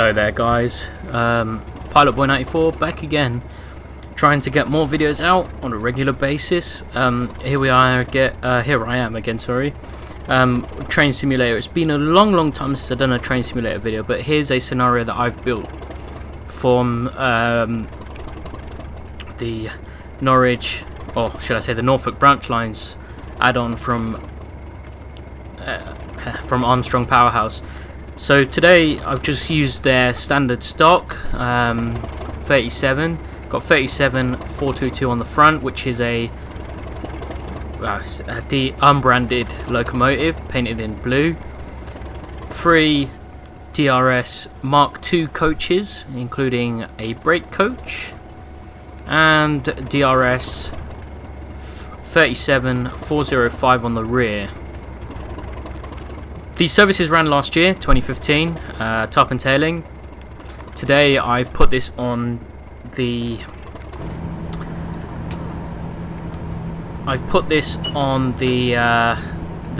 Hello there guys, Pilot Boy 94 back again, trying to get more videos out on a regular basis. Here I am again, sorry. Train simulator. It's been a long time since I've done a train simulator video, but here's a scenario that I've built from the Norwich, or should I say the Norfolk branch lines add-on from Armstrong Powerhouse. So today I've just used their standard stock 37. Got 37 422 on the front, which is a unbranded locomotive painted in blue. 3 DRS Mark II coaches, including a brake coach, and DRS 37 405 on the rear. These services ran last year, 2015, top and tailing. Today I've put this on the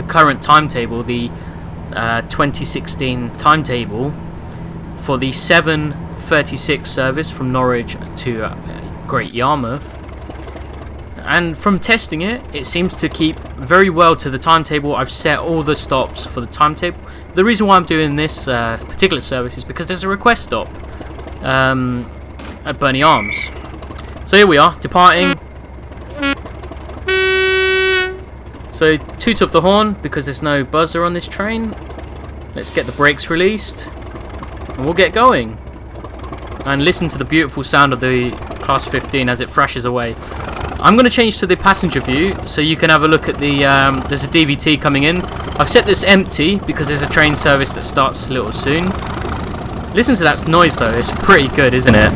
current timetable, the 2016 timetable for the 7:36 service from Norwich to Great Yarmouth. And from testing it, it seems to keep very well to the timetable. I've set all the stops for the timetable. The reason why I'm doing this particular service is because there's a request stop at Berny Arms. So here we are, departing. So toot of the horn because there's no buzzer on this train. Let's get the brakes released and we'll get going. And listen to the beautiful sound of the Class 15 as it thrashes away. I'm going to change to the passenger view so you can have a look at the, there's a DVT coming in. I've set this empty because there's a train service that starts a little soon. Listen to that noise though, it's pretty good, isn't it?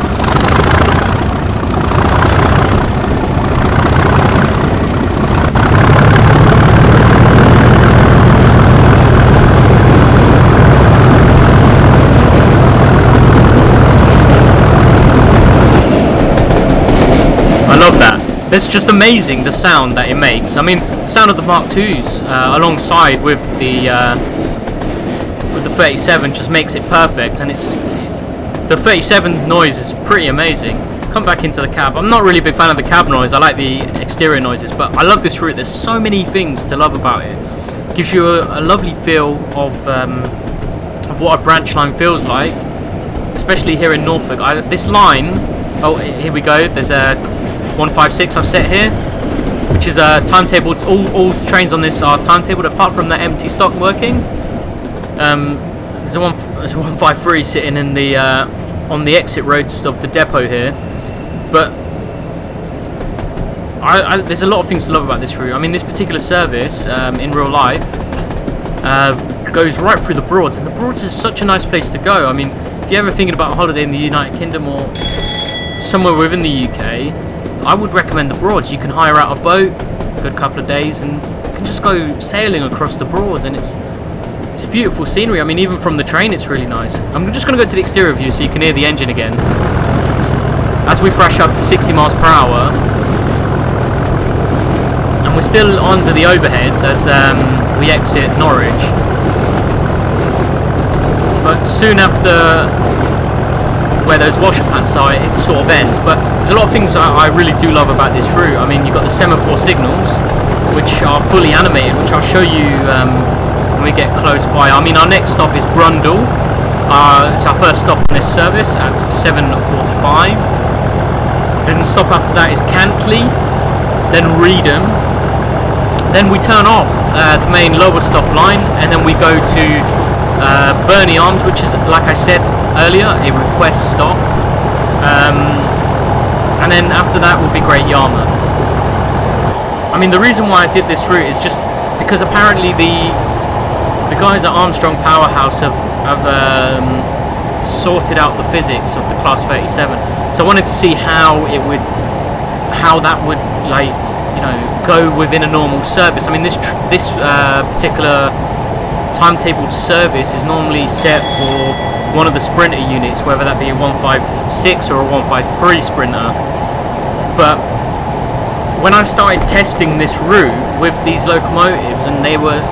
I love that. It's just amazing the sound that it makes. I mean, the sound of the Mark IIs alongside with the 37 just makes it perfect, and the 37 noise is pretty amazing. Come back into the cab. I'm not really a big fan of the cab noise. I like the exterior noises, but I love this route. There's so many things to love about it. Gives you a lovely feel of what a branch line feels like, especially here in Norfolk. This line. Oh, here we go. There's a 156 I've set here, which is a timetable. All trains on this are timetabled apart from the empty stock working. There's a 153 sitting in the on the exit roads of the depot here, but there's a lot of things to love about this route. I mean, this particular service in real life goes right through the Broads, and the Broads is such a nice place to go. I mean, if you're ever thinking about a holiday in the United Kingdom or somewhere within the UK, I would recommend the Broads. You can hire out a boat, a good couple of days, and you can just go sailing across the Broads, and it's a beautiful scenery. I mean, even from the train, it's really nice. I'm just going to go to the exterior view so you can hear the engine again as we thrash up to 60 miles per hour, and we're still under the overheads as we exit Norwich. But soon after where those washer pants are, it sort of ends. But there's a lot of things I really do love about this route. I mean, you've got the semaphore signals, which are fully animated, which I'll show you when we get close by. I mean, our next stop is Brundle. It's our first stop on this service at 7:45. Then the stop after that is Cantley, then Reedham. Then we turn off the main Lowestoft line, and then we go to Berny Arms, which is, like I said earlier, a request stop, and then after that will be Great Yarmouth. I mean, the reason why I did this route is just because apparently the guys at Armstrong Powerhouse have sorted out the physics of the Class 37. So I wanted to see how that would, like, you know, go within a normal service. I mean, this particular timetabled service is normally set for one of the Sprinter units, whether that be a 156 or a 153 Sprinter. But when I started testing this route with these locomotives, and they were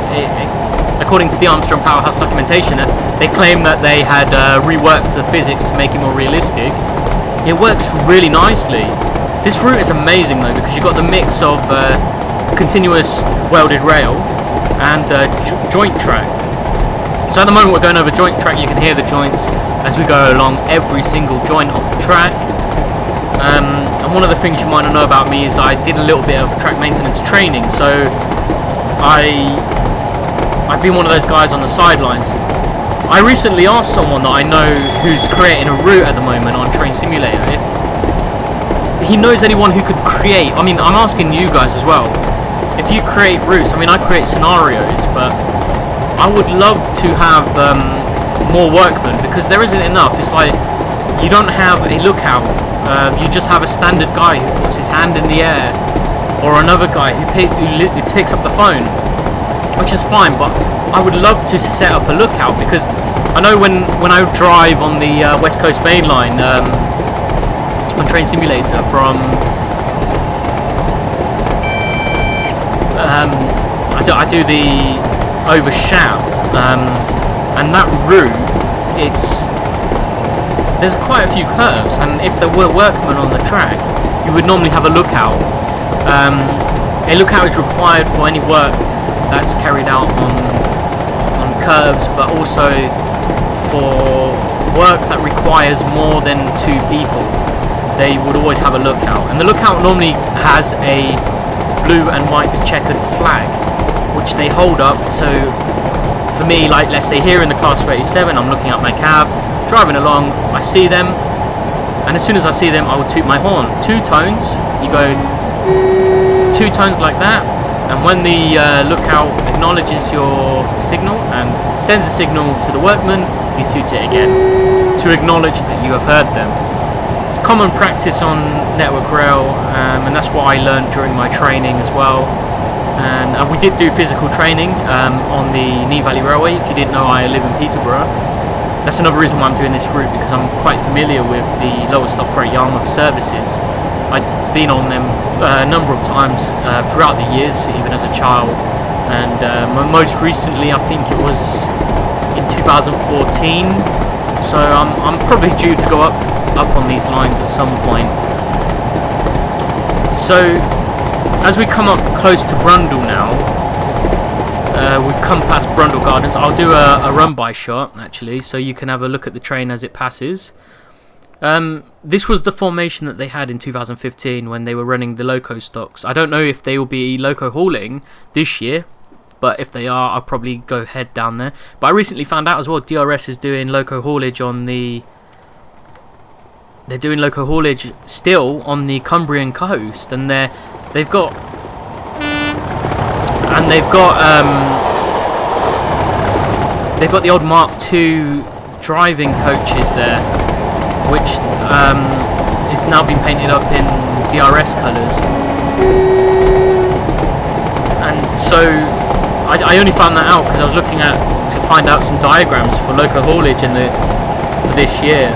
according to the Armstrong Powerhouse documentation, they claim that they had reworked the physics to make it more realistic. It works really nicely. This route is amazing though, because you've got the mix of continuous welded rail and joint track. So at the moment we're going over joint track. You can hear the joints as we go along every single joint of the track. And one of the things you might not know about me is I did a little bit of track maintenance training, so I've been one of those guys on the sidelines. I recently asked someone that I know who's creating a route at the moment on Train Simulator if he knows anyone who could create, I mean, I'm asking you guys as well, if you create routes. I mean, I create scenarios, but I would love to have more workmen, because there isn't enough. It's like you don't have a lookout. You just have a standard guy who puts his hand in the air, or another guy who picks up the phone, which is fine. But I would love to set up a lookout, because I know when I drive on the West Coast Main Line on Train Simulator from I do the Overshout, and that route, there's quite a few curves, and if there were workmen on the track, you would normally have a lookout. A lookout is required for any work that's carried out on curves, but also for work that requires more than 2 people. They would always have a lookout, and the lookout normally has a blue and white checkered flag, which they hold up. So for me, like let's say here in the Class 37, I'm looking at my cab, driving along, I see them, and as soon as I see them, I will toot my horn. 2 tones, you go 2 tones like that, and when the lookout acknowledges your signal and sends a signal to the workman, you toot it again to acknowledge that you have heard them. It's common practice on Network Rail, and that's what I learned during my training as well. And we did do physical training on the Knee Valley Railway. If you didn't know, I live in Peterborough. That's another reason why I'm doing this route, because I'm quite familiar with the Lower Stough Yarmouth services. I've been on them a number of times throughout the years, even as a child. And most recently, I think it was in 2014. So I'm probably due to go up on these lines at some point. So as we come up close to Brundall now, we've come past Brundall Gardens. I'll do a run-by shot, actually, so you can have a look at the train as it passes. This was the formation that they had in 2015 when they were running the loco stocks. I don't know if they will be loco hauling this year, but if they are, I'll probably go head down there. But I recently found out as well, DRS is doing loco haulage on the... They're doing loco haulage still on the Cumbrian coast, and they've got the old Mark II driving coaches there, which is now been painted up in DRS colours. And so I only found that out because I was looking to find out some diagrams for loco haulage for this year,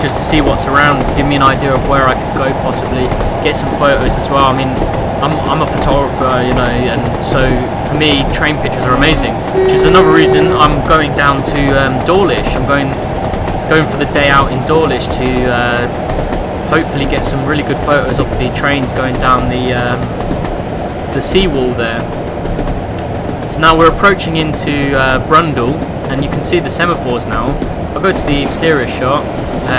just to see what's around, give me an idea of where I could go, possibly get some photos as well. I mean, I'm a photographer, you know, and so for me, train pictures are amazing, which is another reason I'm going down to Dawlish. I'm going for the day out in Dawlish to hopefully get some really good photos of the trains going down the seawall there. So now we're approaching into Brundall, and you can see the semaphores now. I'll go to the exterior shot.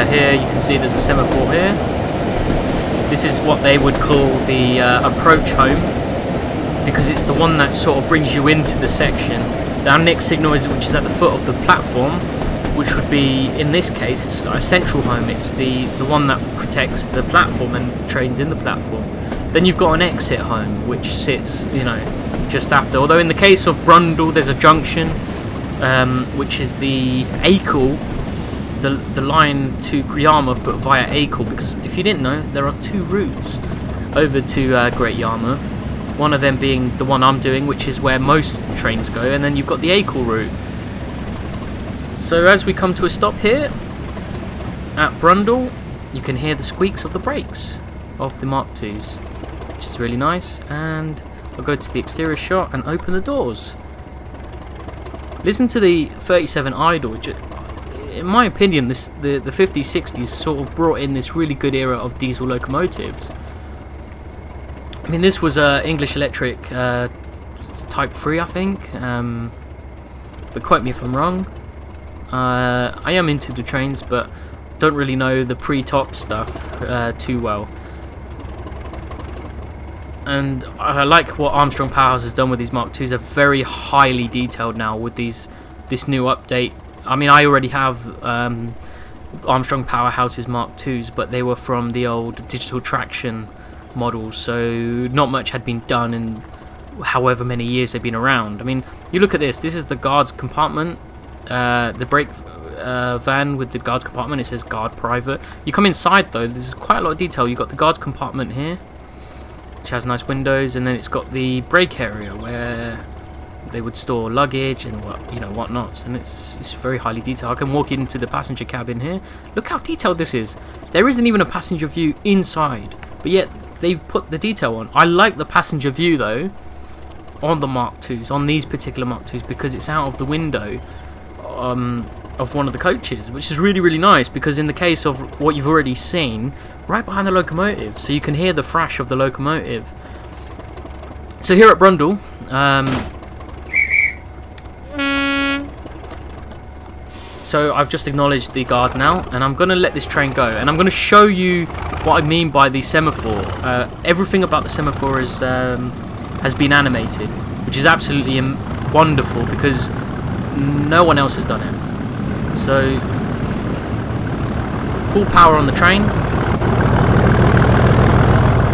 Here you can see there's a semaphore here. This is what they would call the approach home, because it's the one that sort of brings you into the section. Our next signal which is at the foot of the platform, which would be, in this case, it's a central home. It's the one that protects the platform and trains in the platform. Then you've got an exit home, which sits, you know, just after. Although in the case of Brundall, there's a junction, which is the Acle, the line to Yarmouth, but via Acle, because if you didn't know, there are 2 routes over to Great Yarmouth. One of them being the one I'm doing, which is where most trains go, and then you've got the Acle route. So as we come to a stop here at Brundall, you can hear the squeaks of the brakes of the Mark IIs, which is really nice. And I'll go to the exterior shot and open the doors. Listen to the 37 idle, which, in my opinion, the 50s, 60s sort of brought in this really good era of diesel locomotives. I mean, this was English Electric Type 3, I think, but quote me if I'm wrong. I am into the trains, but don't really know the pre-top stuff too well. And I like what Armstrong Powerhouse has done with these Mark IIs. They're very highly detailed now with this new update. I mean, I already have Armstrong Powerhouse's Mark IIs, but they were from the old digital traction models, so not much had been done in however many years they've been around. I mean, you look at this. This is the guard's compartment, the brake van with the guard's compartment. It says guard private. You come inside though. There's quite a lot of detail. You've got the guard's compartment here, which has nice windows, and then it's got the brake area where they would store luggage and whatnots, and it's very highly detailed. I can walk into the passenger cabin here. Look how detailed this is. There isn't even a passenger view inside, but yet they've put the detail on. I like the passenger view though on the Mark IIs, on these particular Mark IIs, because it's out of the window of one of the coaches, which is really, really nice, because in the case of what you've already seen, right behind the locomotive, so you can hear the thrash of the locomotive. So here at Brundle, so I've just acknowledged the guard now, and I'm going to let this train go, and I'm going to show you what I mean by the semaphore. Everything about the semaphore has been animated, which is absolutely wonderful, because no one else has done it. So, full power on the train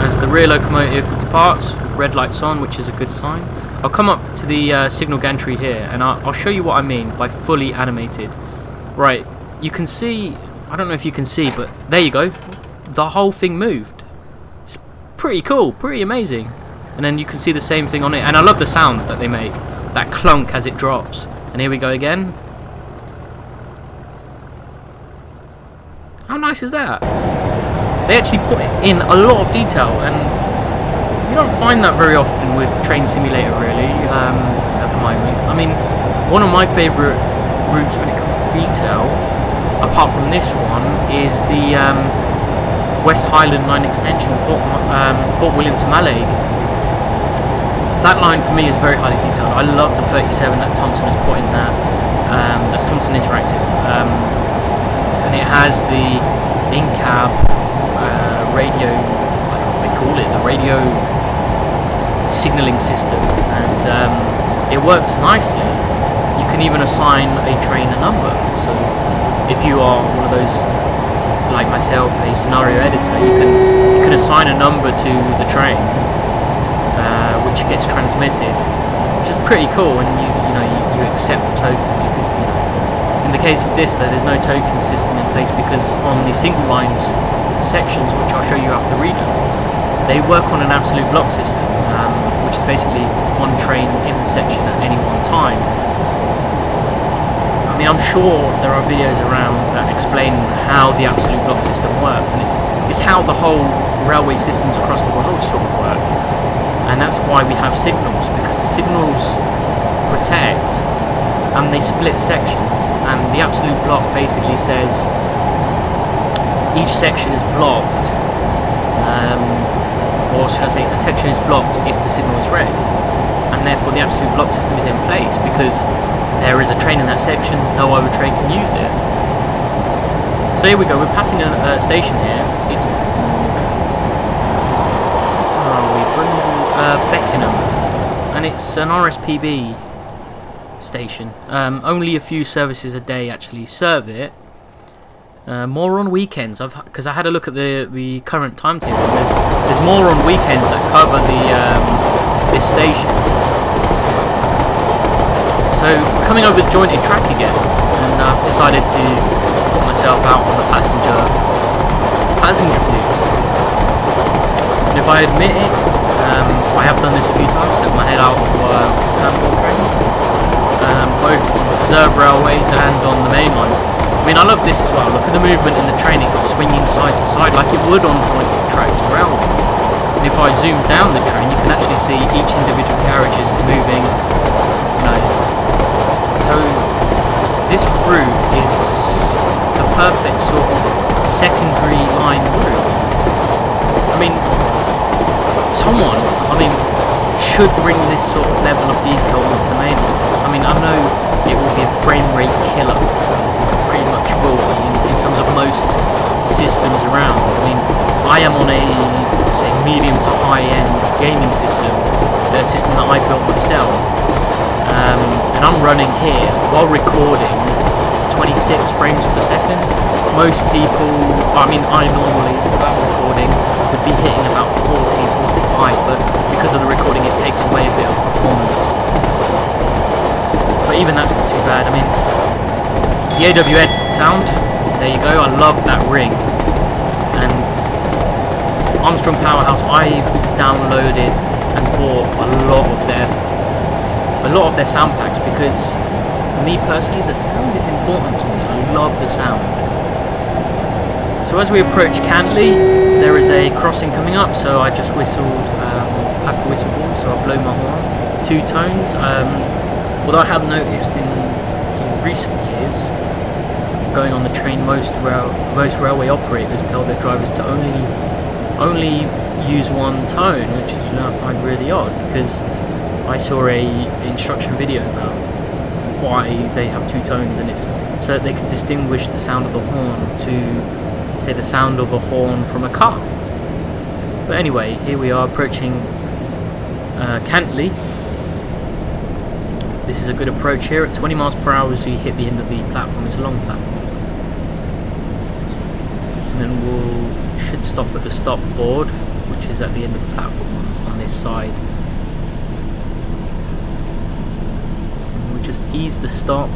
as the rear locomotive departs, red lights on, which is a good sign. I'll come up to the signal gantry here, and I'll show you what I mean by fully animated. Right, you can see, I don't know if you can see, but there you go, the whole thing moved. It's pretty cool, pretty amazing. And then you can see the same thing on it, and I love the sound that they make, that clunk as it drops. And here we go again. How nice is that? They actually put in a lot of detail, and you don't find that very often with Train Simulator really, at the moment. I mean, one of my favourite routes when it comes to detail, apart from this one, is the West Highland line extension, Fort William to Mallaig. That line for me is very highly detailed. I love the 37 that Thompson has put in that. That's Thompson Interactive. And it has the in-cab radio, I don't know what they call it, the radio signalling system. And it works nicely. You can even assign a train a number. So if you are one of those, like myself, a scenario editor, you can assign a number to the train, which gets transmitted, which is pretty cool. And you accept the token, because in the case of this though, there's no token system in place, because on the single lines sections, which I'll show you after reading, they work on an absolute block system, which is basically one train in the section at any one time. I mean, I'm sure there are videos around that explain how the absolute block system works, and it's how the whole railway systems across the world sort of work. And that's why we have signals, because the signals protect and they split sections, and the absolute block basically says each section is blocked, or should I say a section is blocked if the signal is red, and therefore the absolute block system is in place, because there is a train in that section, no other train can use it. So here we go, we're passing a station here. It's Beckenham, and it's an RSPB station. Only a few services a day actually serve it. More on weekends, because I had a look at the current timetable. There's more on weekends that cover this station. So we're coming over the jointed track again, and I've decided to put myself out on the passenger view. And if I admit it, I have done this a few times, stuck my head out of standard trains, both on reserve railways and on the main line. I mean, I love this as well. Look at the movement in the train, it's swinging side to side like it would on joint tracked railways. And if I zoom down the train, you can actually see each individual carriage is moving, so this route is the perfect sort of secondary line route. I mean, someone, should bring this sort of level of detail into the main lines. I mean, I know it will be a frame rate killer, pretty much will be in terms of most systems around. I mean, I am on a, say, medium to high-end gaming system, a system that I built myself, and I'm running here while recording 26 frames per second. Most people, I normally, without recording, would be hitting about 40, 45, but because of the recording it takes away a bit of performance. But even that's not too bad. I mean, the AWS sound, there you go, I love that ring. And Armstrong Powerhouse, I've downloaded and bought a lot of their sound packs because, me personally, the sound is important to me. I love the sound. So as we approach Cantley, there is a crossing coming up, so I just whistled past the whistle ball, so I'll blow my horn. 2 tones. Although I have noticed in recent years, going on the train, most railway operators tell their drivers to only use 1 tone, which I find really odd, because I saw a instruction video about why they have 2 tones, and it's so that they can distinguish the sound of the horn to, say, the sound of a horn from a car. But anyway, here we are approaching Cantley. This is a good approach here. At 20 miles per hour as you hit the end of the platform. It's a long platform. And then should stop at the stop board, which is at the end of the platform on this side. And we'll just ease the stop,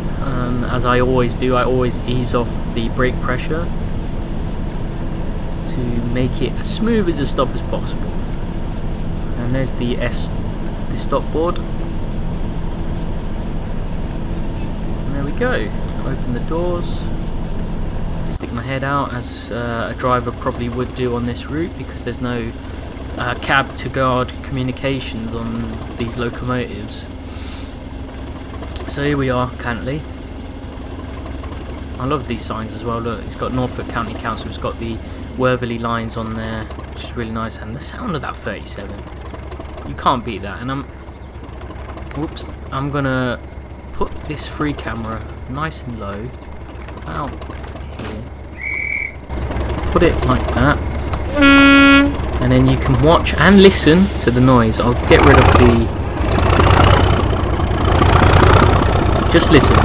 as I always do. I always ease off the brake pressure to make it as smooth as a stop as possible. And there's the stop board. And there we go. Open the doors. Stick my head out, as a driver probably would do on this route, because there's no cab to guard communications on these locomotives. So here we are, Cantley. I love these signs as well. Look, it's got Norfolk County Council, it's got the Wherry lines on there, which is really nice, and the sound of that 37, you can't beat that. And I'm gonna put this free camera nice and low, about here, put it like that, and then you can watch and listen to the noise. I'll get rid of the, just listen.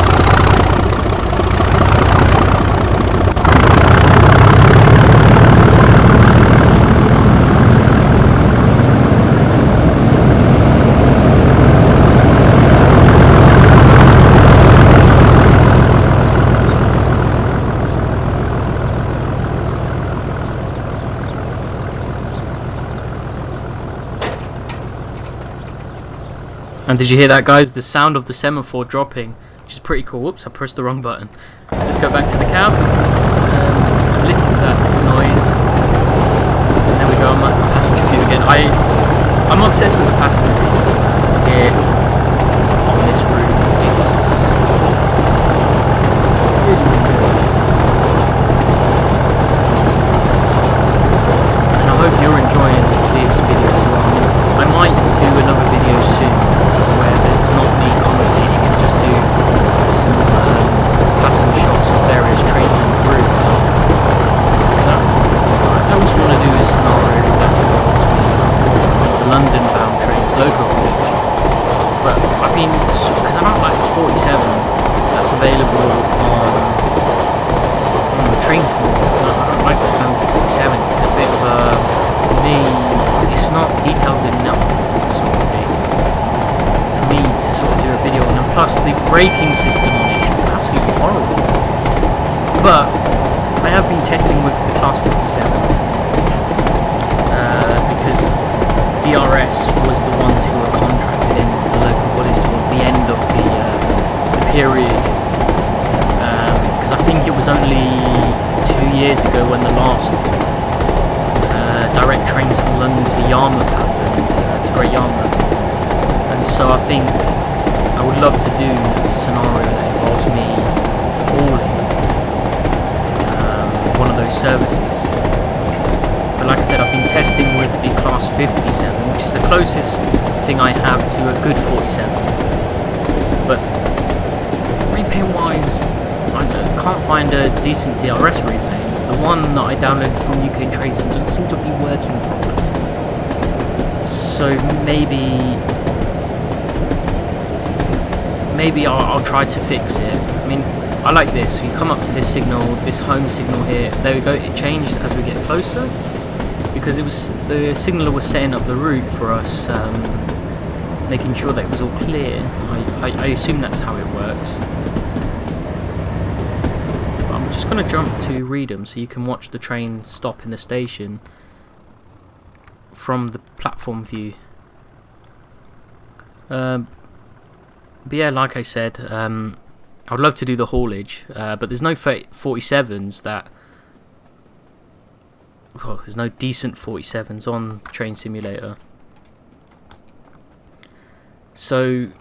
And did you hear that, guys? The sound of the semaphore dropping, which is pretty cool. Whoops, I pressed the wrong button. Let's go back to the cab and listen to that noise. And there we go, I'm at the passenger view again. I'm obsessed with the passenger view here on this route. It's really good. And I hope you're enjoying this video as well. I might do another video soon where it's not me commentating and just do some passenger shots of various trains and route. Because I also want to do a scenario that involves me the London bound trains, local haulage. But I've been, because I don't like the 47 that's available on the train simulator. I don't like the standard 47. It's a bit of a, for me, it's not detailed enough sort of thing for me to sort of do a video on, and plus the braking system on it is absolutely horrible. But I have been testing with the Class 47 because DRS was the ones who were contracted in for the local haulage towards the end of the period, because I think it was only 2 years ago when the last direct trains from London to Yarmouth happened, to Great Yarmouth. And so I think I would love to do a scenario that involves me hauling one of those services. But like I said, I've been testing with the Class 57, which is the closest thing I have to a good 47. But repaint wise, I can't find a decent DRS repaint. The one that I downloaded from UK Tracing doesn't seem to be working properly. So maybe I'll try to fix it. I mean, I like this. You come up to this signal, this home signal here. There we go. It changed as we get closer because the signaler was setting up the route for us, making sure that it was all clear. I assume that's how it works. But I'm just going to jump to Reedham so you can watch the train stop in the station from the platform view. But yeah, like I said, I would love to do the haulage, but there's no 47s that... Well, there's no decent 47s on Train Simulator. So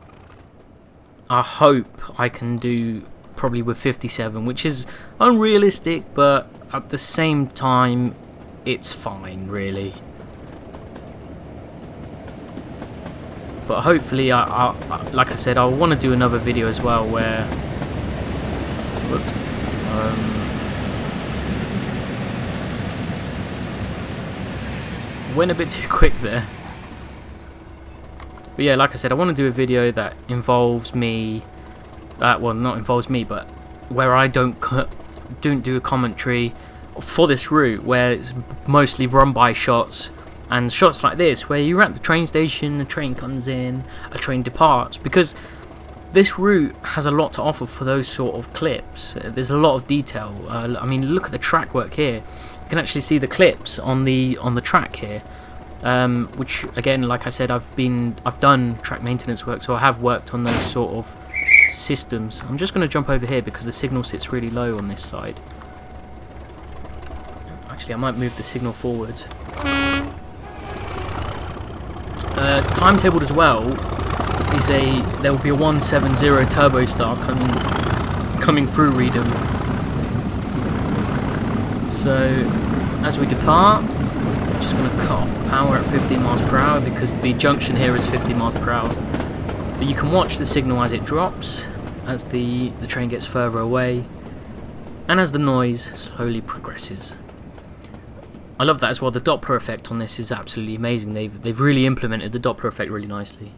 I hope I can do probably with 57, which is unrealistic, but at the same time, it's fine, really. But hopefully, like I said, I want to do another video as well where... Whoops. Went a bit too quick there. But yeah, like I said, I want to do a video that involves me... well, not involves me, but where I don't do a commentary for this route, where it's mostly run by shots. And shots like this, where you're at the train station, the train comes in, a train departs, because this route has a lot to offer for those sort of clips. There's a lot of detail. I mean, look at the track work here. You can actually see the clips on the track here, which again, like I said, I've done track maintenance work, so I have worked on those sort of systems. I'm just going to jump over here because the signal sits really low on this side. Actually, I might move the signal forward. Timetabled as well is there will be a 170 turbo star coming through Reedham. So as we depart, I'm just going to cut off the power at 15 miles per hour because the junction here is 50 miles per hour. But you can watch the signal as it drops, as the train gets further away, and as the noise slowly progresses. I love that as well. The Doppler effect on this is absolutely amazing. They've really implemented the Doppler effect really nicely.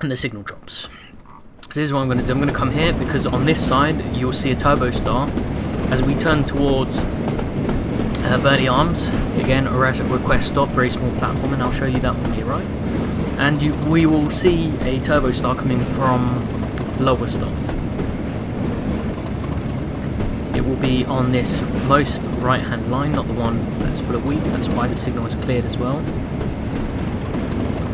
And the signal drops. So here's what I'm going to do. I'm going to come here because on this side you'll see a turbo star as we turn towards Berny Arms. Again, a Resquest stop, very small platform, and I'll show you that when we arrive. And we will see a turbo star coming from Lowestoft. It will be on this most right hand line, not the one that's full of weeds. That's why the signal is cleared as well.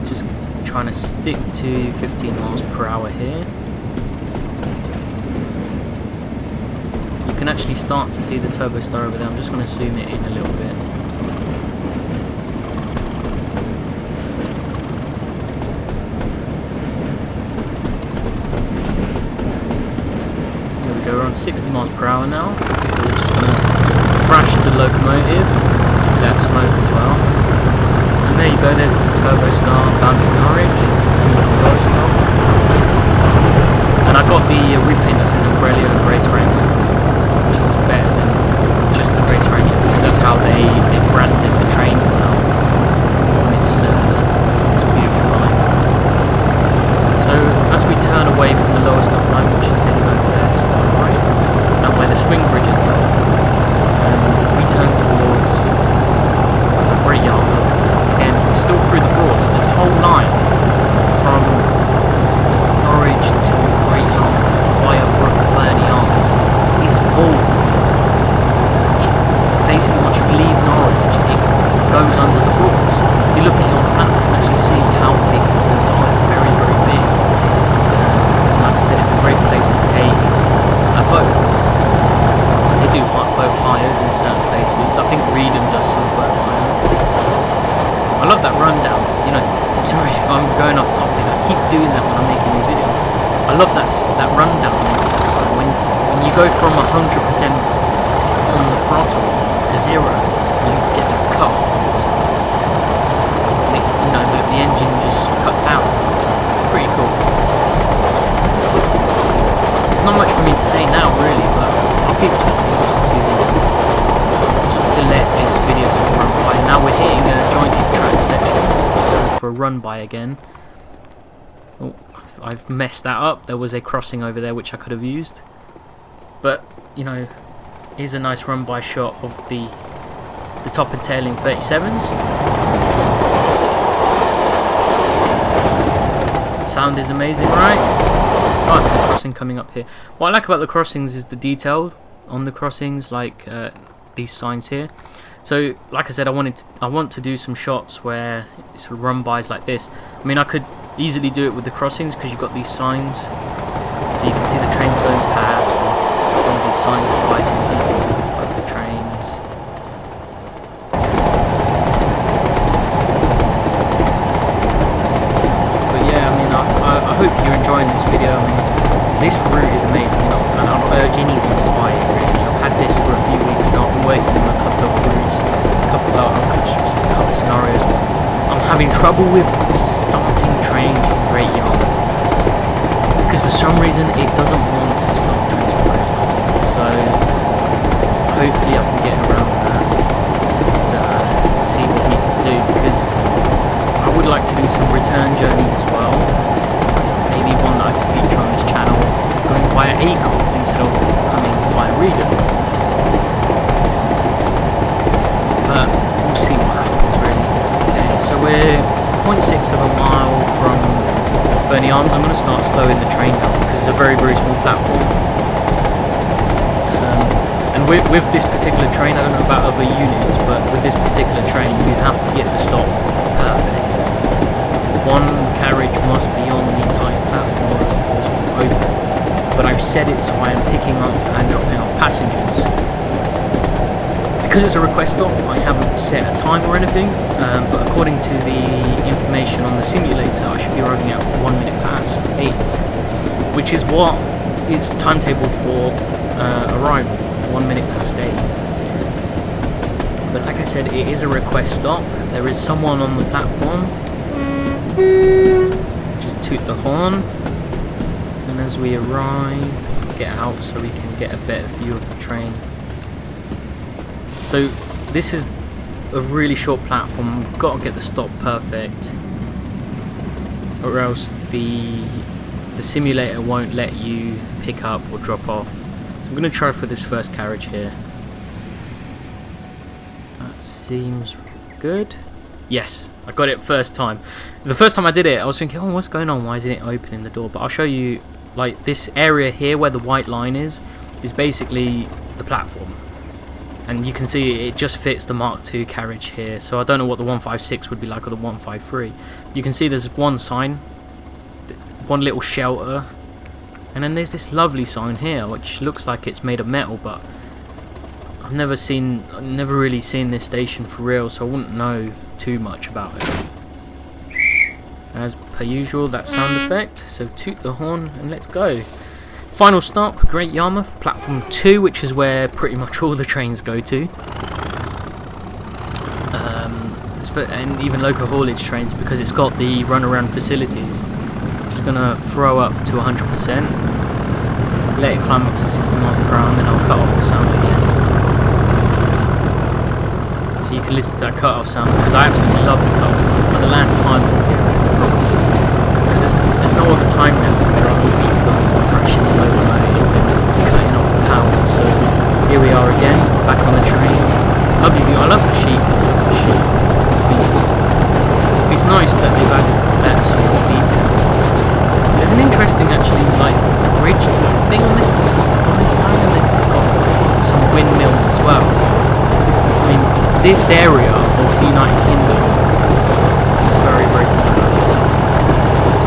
Just trying to stick to 15 miles per hour here. You can actually start to see the turbo star over there. I'm just going to zoom it in a little bit. We're on 60 miles per hour now, so we're just going to thrash the locomotive, that smoke as well. And there you go, there's this turbo star bound for Norwich, and I got the repaint that says Umbrella Great Wrangler, which is better than just the Great Wrangler, because that's how they branded the trains now on this beautiful line. So as we turn away from the Lowestoft line, which is heading over there to the right, and where the swing bridge is now, we turn towards Yarmouth. Again, we're still through the Broads. This whole line from Norwich to Great Yarmouth via Berny Arms is all. Basically, once you leave Norwich, it goes under the Broads. If you look at it on the map, you can actually see how big the Broads are. Very, very big. Like I said, it's a great place to take a boat. They do boat hires in certain places. I think Reedham does some boat hire. I love that rundown. You know, I'm sorry if I'm going off topic. I keep doing that when I'm making these videos. I love that rundown. So when you go from 100% on the throttle to 0, you get the cut off. You know, the engine just cuts out. It's pretty cool. There's not much for me to say now, really, but I'll keep talking just to let this video sort of run by. Now we're hitting a jointed track section. Let's go for a run by again. Oh, I've messed that up. There was a crossing over there which I could have used. But, you know, here's a nice run by shot of the top and tailing 37s. Sound is amazing, right? Oh, there's a crossing coming up here. What I like about the crossings is the detail on the crossings, like these signs here. So, like I said, I want to do some shots where it's run bys like this. I mean, I could easily do it with the crossings because you've got these signs, so you can see the trains going past. And one of these signs advising the trains. But yeah, I mean, I hope you're enjoying this video. I mean, this route is amazing, you know, and I'll urge anyone to buy it. Really, I've had this for a few weeks now. I've been working on a couple of routes, a couple of scenarios. I'm having trouble with starting trains from Great Yarmouth because for some reason it doesn't want to start trains from Great Yarmouth. So hopefully I can get around that and see what we can do, because I would like to do some return journeys as well. Maybe one that I can feature on this channel, going via Acon instead of coming via Reader. But we'll see what happens, really. Okay, so we're 0.6 of a mile from Berny Arms. I'm going to start slowing the train down because it's a very, very small platform. And with this particular train, I don't know about other units, but with this particular train, you have to get the stop perfect. One carriage must be on the entire platform as the doors will open. But I've set it so I am picking up and dropping off passengers. Because it's a request stop, I haven't set a time or anything, but according to the information on the simulator, I should be arriving at 1 minute past 8, which is what it's timetabled for arrival, 1 minute past 8. But like I said, it is a request stop. There is someone on the platform. Just toot the horn, and as we arrive, get out so we can get a better view of the train. So this is a really short platform. We've got to get the stop perfect, or else the simulator won't let you pick up or drop off. So I'm going to try for this first carriage here. That seems good. Yes, I got it first time. The first time I did it, I was thinking, oh, what's going on? Why isn't it opening the door? But I'll show you, like, this area here where the white line is basically the platform. And you can see it just fits the Mark II carriage here. So I don't know what the 156 would be like or the 153. You can see there's one sign, one little shelter, and then there's this lovely sign here which looks like it's made of metal, but I've never really seen this station for real, so I wouldn't know too much about it. As per usual, that sound effect, so toot the horn and let's go. Final stop, Great Yarmouth, platform 2, which is where pretty much all the trains go to. And even local haulage trains, because it's got the runaround facilities. Just gonna throw up to 100%, let it climb up to 60 miles per hour, and then I'll cut off the sound again. So you can listen to that cut off sound, because I absolutely love the cut off sound. For the last time, because there's no other time now where I will be thrashing the locomotive and cutting off the power. So here we are again, back on the train. Lovely view. I love the sheep. It's nice that they've added that sort of detail. There's an interesting, actually, like bridge thing on this line, and there's got some windmills as well. I mean, this area of the United Kingdom is very, very flat.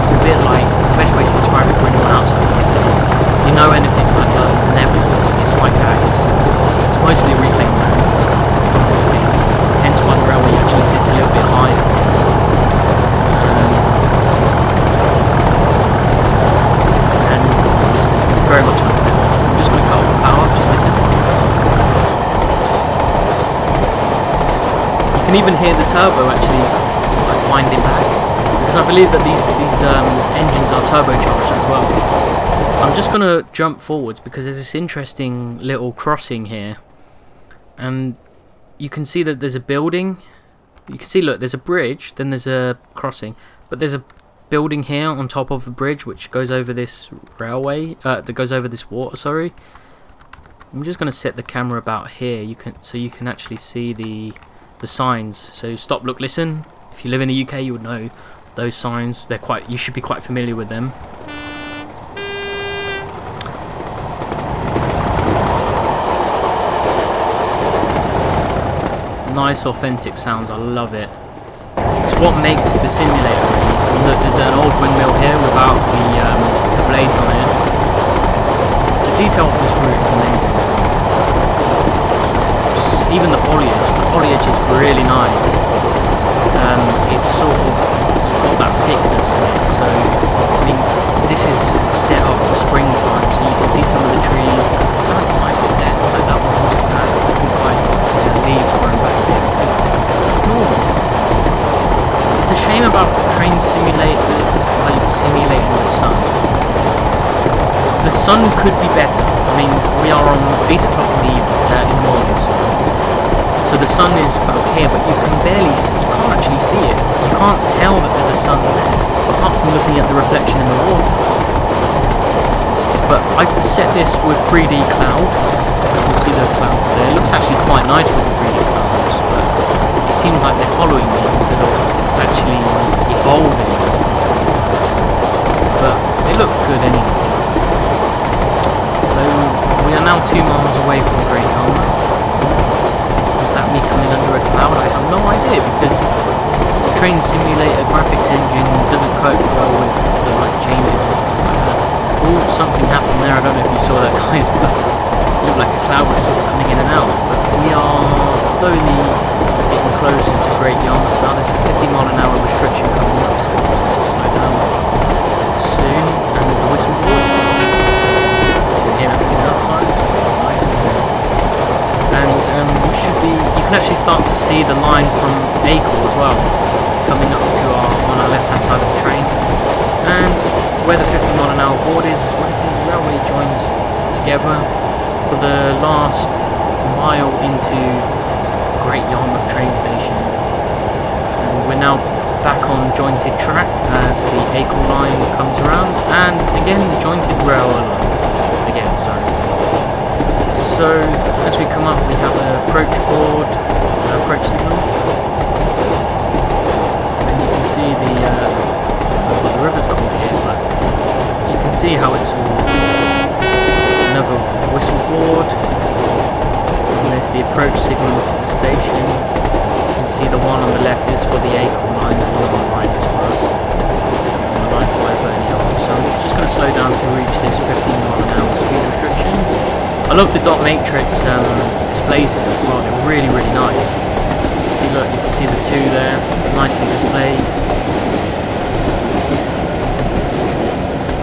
It's a bit like, the best way to describe it for anyone outside of London is, you know anything like the Netherlands, it's like that. It's mostly reclaimed land from the sea. Hence why the railway actually sits a little bit higher. can even hear the turbo actually like winding back, because I believe that these engines are turbocharged as well. I'm just gonna jump forwards because there's this interesting little crossing here, and you can see that there's a building. You can see, look, there's a bridge, then there's a crossing, but there's a building here on top of the bridge which goes over this railway, that goes over this water, sorry. I'm just going to set the camera about here, so you can actually see the signs. So stop, look, listen. If you live in the UK, you would know those signs. You should be quite familiar with them. Nice authentic sounds, I love it. It's what makes the simulator really. And look, there's an old windmill here without the blades on it. The detail of this route is amazing. Even the foliage is really nice. It's sort of, you've got that thickness in it. So, I mean, this is set up for springtime, so you can see some of the trees that haven't quite got there. Like that one we just passed, it hasn't quite got leaves growing back there, because it's normal. It's a shame about train simulating the sun. The sun could be better. I mean, we are on 8 o'clock in the morning, so the sun is about here, but you can barely see, you can't actually see it. You can't tell that there's a sun there, apart from looking at the reflection in the water. But I've set this with 3D cloud. You can see the clouds there. It looks actually quite nice with the 3D clouds, but it seems like they're following me instead of actually evolving. But they look good anyway. So we are now 2 miles away from Great Yarmouth. Was that me coming under a cloud? I have no idea, because the train simulator graphics engine doesn't cope well with the light changes and stuff like that. Oh, something happened there. I don't know if you saw that, guys, but it looked like a cloud was sort of coming in and out. But we are slowly getting closer to Great Yarmouth now. There's a 50-mile-an-hour restriction coming up, so we'll start to slow down soon. And there's a whistle board. You can hear that from the outside. It's really nice, isn't it? And you can actually start to see the line from Acle as well, coming up to on our left-hand side of the train. And where the 50-mile-an-hour board is where the railway joins together for the last mile into Great Yarmouth train station. And we're now back on jointed track as the Acle line comes around, and again jointed rail line again, sorry. So as we come up, we have an approach board, approach signal, and you can see the river's called here, but you can see how it's all another whistle board, and there's the approach signal to the station. You can see the one on the left is for the Acle line, and the one on the right is for us on the line by Berny. So I'm just going to slow down to reach this 15-mile-an-hour speed restriction. I love the dot matrix displays here as well. They're really, really nice. See, look, you can see the two there, nicely displayed.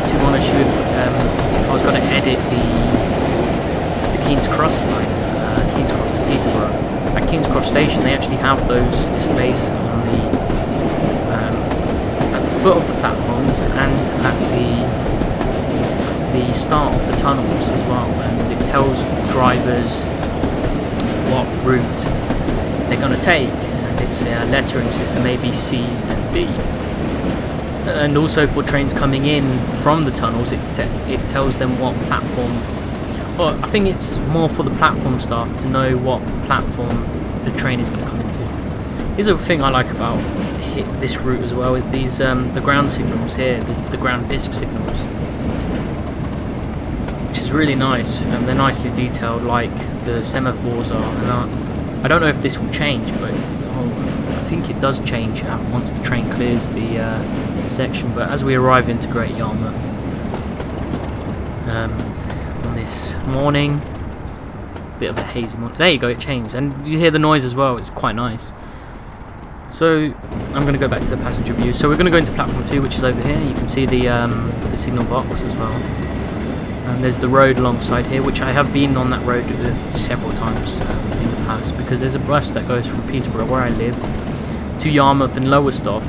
To be honest with if I was going to edit the King's Cross line, King's Cross to Peterborough, at King's Cross Station, they actually have those displays on at the foot of the platforms and at the start of the tunnels as well, and it tells drivers what route they're going to take, and it's a lettering system A, B, C and B. And also for trains coming in from the tunnels, it tells them what platform. Well, I think it's more for the platform staff to know what platform the train is going to come into. Here's a thing I like about this route as well, is these the ground signals here, the ground disc signals, which is really nice, and they're nicely detailed like the semaphores are. And I don't know if this will change, but I think it does change once the train clears the section. But as we arrive into Great Yarmouth on this morning, bit of a hazy morning. There you go, it changed, and you hear the noise as well. It's quite nice. So I'm going to go back to the passenger view. So we're going to go into platform 2, which is over here. You can see the signal box as well. And there's the road alongside here, which I have been on that road several times in the past, because there's a bus that goes from Peterborough, where I live, to Yarmouth and Lowestoft,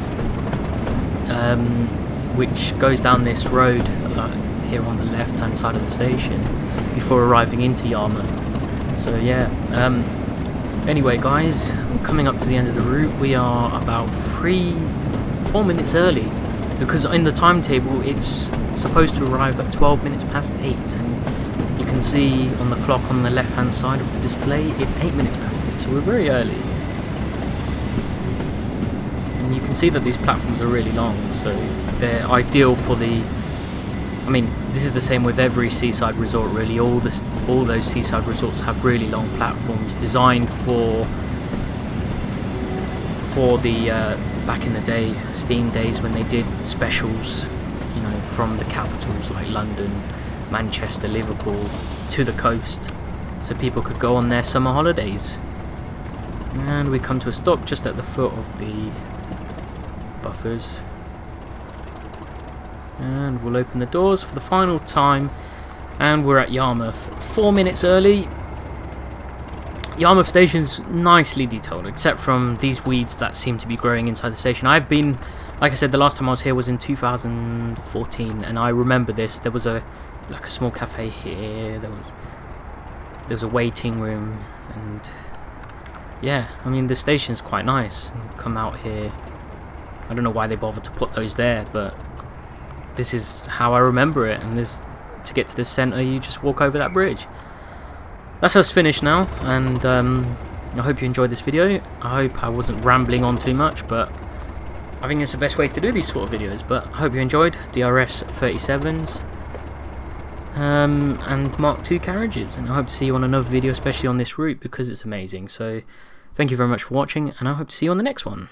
which goes down this road here on the left hand side of the station before arriving into Yarmouth. So yeah, anyway guys, coming up to the end of the route. We are about 4 minutes early, because in the timetable it's supposed to arrive at 12 minutes past 8, and you can see on the clock on the left hand side of the display it's 8 minutes past 8, so we're very early. And you can see that these platforms are really long, so they're ideal for the, I mean, this is the same with every seaside resort really. All those seaside resorts have really long platforms designed for the back in the day, steam days, when they did specials, you know, from the capitals like London, Manchester, Liverpool to the coast, so people could go on their summer holidays. And we come to a stop just at the foot of the buffers, and we'll open the doors for the final time, and we're at Yarmouth 4 minutes early. Yarmouth station's nicely detailed, except from these weeds that seem to be growing inside the station. I've been, like I said, the last time I was here was in 2014, and I remember this. There was a small cafe here. There was a waiting room, and yeah, I mean the station's quite nice. You come out here. I don't know why they bothered to put those there, but this is how I remember it. And to get to the centre, you just walk over that bridge. That's us finished now, and I hope you enjoyed this video. I hope I wasn't rambling on too much, but I think it's the best way to do these sort of videos. But I hope you enjoyed DRS 37s and Mark II carriages, and I hope to see you on another video, especially on this route, because it's amazing. So thank you very much for watching, and I hope to see you on the next one.